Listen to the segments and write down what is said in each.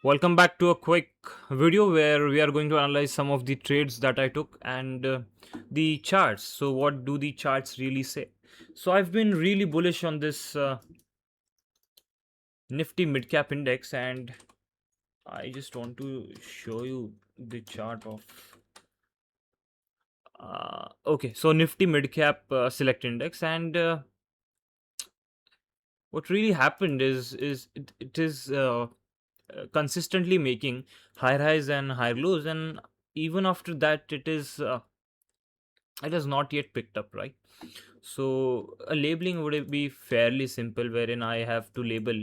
Welcome back to a quick video where we are going to analyze some of the trades that I took and the charts. So, what do the charts really say? So, I've been really bullish on this Nifty Midcap Index, and I just want to show you the chart of. Okay, so Nifty Midcap Select Index, and what really happened is it is consistently making higher highs and higher lows, and even after that it has not yet picked up, right? So a labeling would be fairly simple, wherein I have to label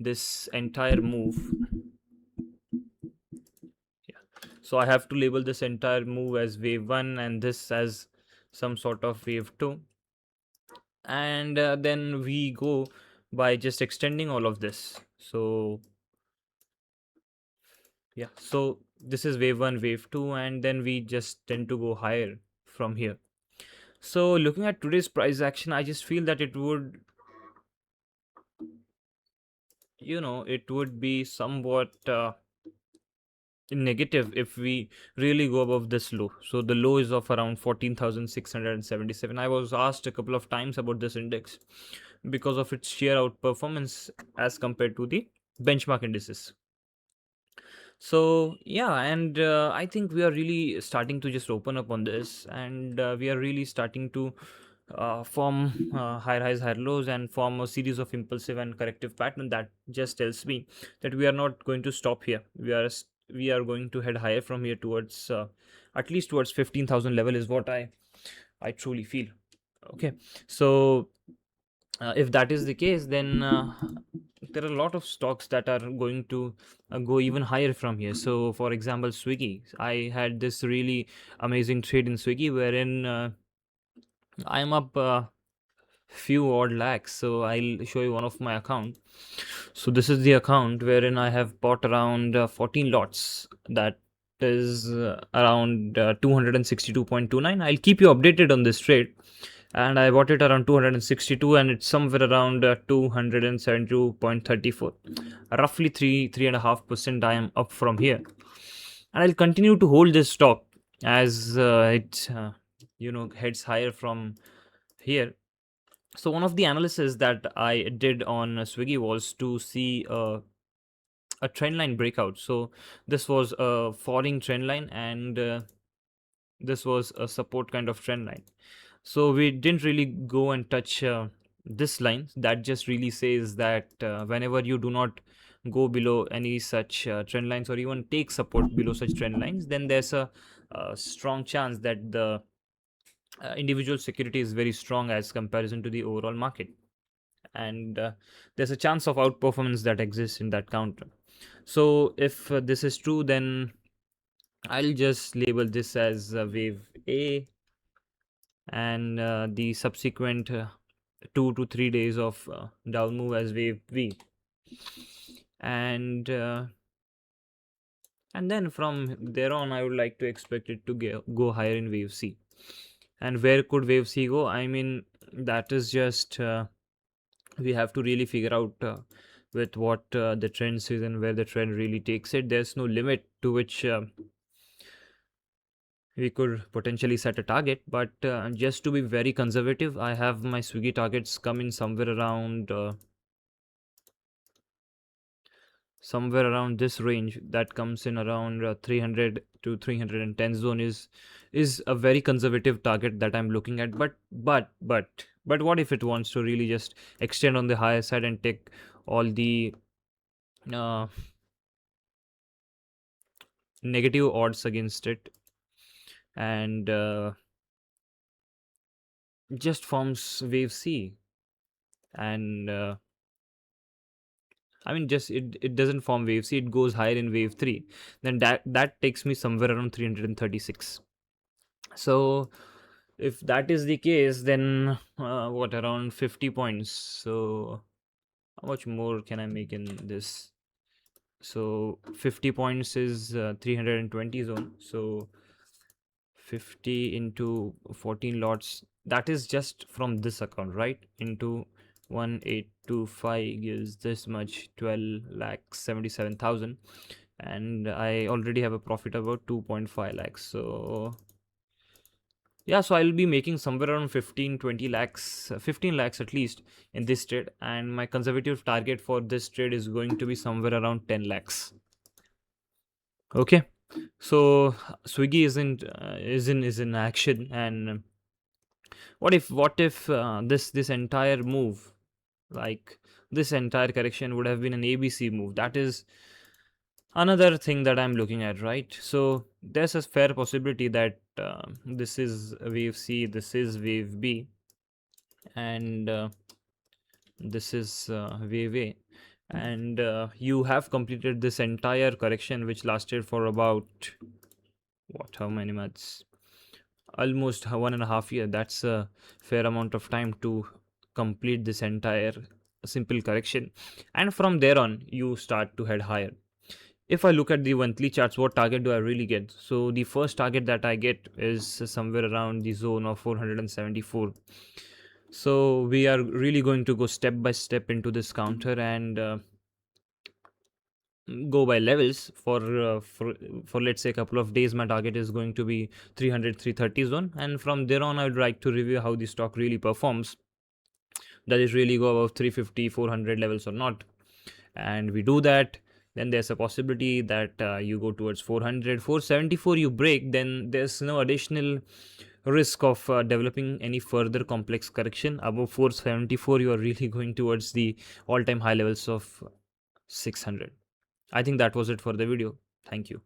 this entire move. Yeah, so I have to label this entire move as wave 1 and this as some sort of wave 2, and then we go by just extending all of this. So yeah, so this is wave 1, wave 2, and then we just tend to go higher from here. So looking at today's price action, I just feel that it would, it would be somewhat negative if we really go above this low. So the low is of around 14,677. I was asked a couple of times about this index because of its sheer outperformance as compared to the benchmark indices. So yeah, and I think we are really starting to just open up on this, and we are really starting to form higher highs, higher lows, and form a series of impulsive and corrective pattern that just tells me that we are not going to stop here. We are going to head higher from here towards at least towards 15,000 level is what I truly feel. Okay, so if that is the case, then there are a lot of stocks that are going to go even higher from here. So for example, Swiggy, I had this really amazing trade in Swiggy wherein I'm up few odd lakhs. So I'll show you one of my account. So this is the account wherein I have bought around 14 lots. That is around 262.29. I'll keep you updated on this trade, and I bought it around 262, and it's somewhere around 272.34, roughly 3.5%. I am up from here, and I'll continue to hold this stock as it heads higher from here. So one of the analysis that I did on Swiggy was to see a trend line breakout. So this was a falling trend line, and this was a support kind of trend line. So we didn't really go and touch this line. That just really says that whenever you do not go below any such trend lines, or even take support below such trend lines, then there's a strong chance that the individual security is very strong as comparison to the overall market, and there's a chance of outperformance that exists in that counter. So if this is true, then I'll just label this as wave A, and the subsequent 2 to 3 days of down move as wave B, and then from there on I would like to expect it to go higher in wave C. And where could wave C go? I mean, that is just we have to really figure out with what the trend is and where the trend really takes it. There's no limit to which we could potentially set a target, but just to be very conservative, I have my Swiggy targets coming somewhere around this range. That comes in around 300 to 310 zone is a very conservative target that I'm looking at. But what if it wants to really just extend on the higher side and take all the uh, negative odds against it, and just forms wave C, and I mean, just it doesn't form wave C, it goes higher in wave 3, then that takes me somewhere around 336. So if that is the case, then what, around 50 points. So how much more can I make in this? So 50 points is 320 zone. So 50 into 14 lots, that is just from this account, right? Into 180 5 gives this much, 12 lakhs 77,000, and I already have a profit about 2.5 lakhs. So yeah, so I'll be making somewhere around 15 to 20 lakhs, 15 lakhs at least in this trade, and my conservative target for this trade is going to be somewhere around 10 lakhs. Okay, so Swiggy is in action, and what if this entire move, like this entire correction, would have been an ABC move? That is another thing that I'm looking at, right? So there's a fair possibility that this is wave C, this is wave B, and this is wave A, and you have completed this entire correction, which lasted for about how many months? Almost 1.5 years. That's a fair amount of time to complete this entire simple correction, and from there on you start to head higher. If I look at the monthly charts, what target do I really get? So the first target that I get is somewhere around the zone of 474. So we are really going to go step by step into this counter, and go by levels. For let's say a couple of days, my target is going to be 300 330 zone, and from there on I would like to review how the stock really performs. Does it really go above 350 400 levels or not? And we do that, then there's a possibility that you go towards 400 474, you break, then there's no additional risk of developing any further complex correction. Above 474, you are really going towards the all-time high levels of 600. I think that was it for the video. Thank you.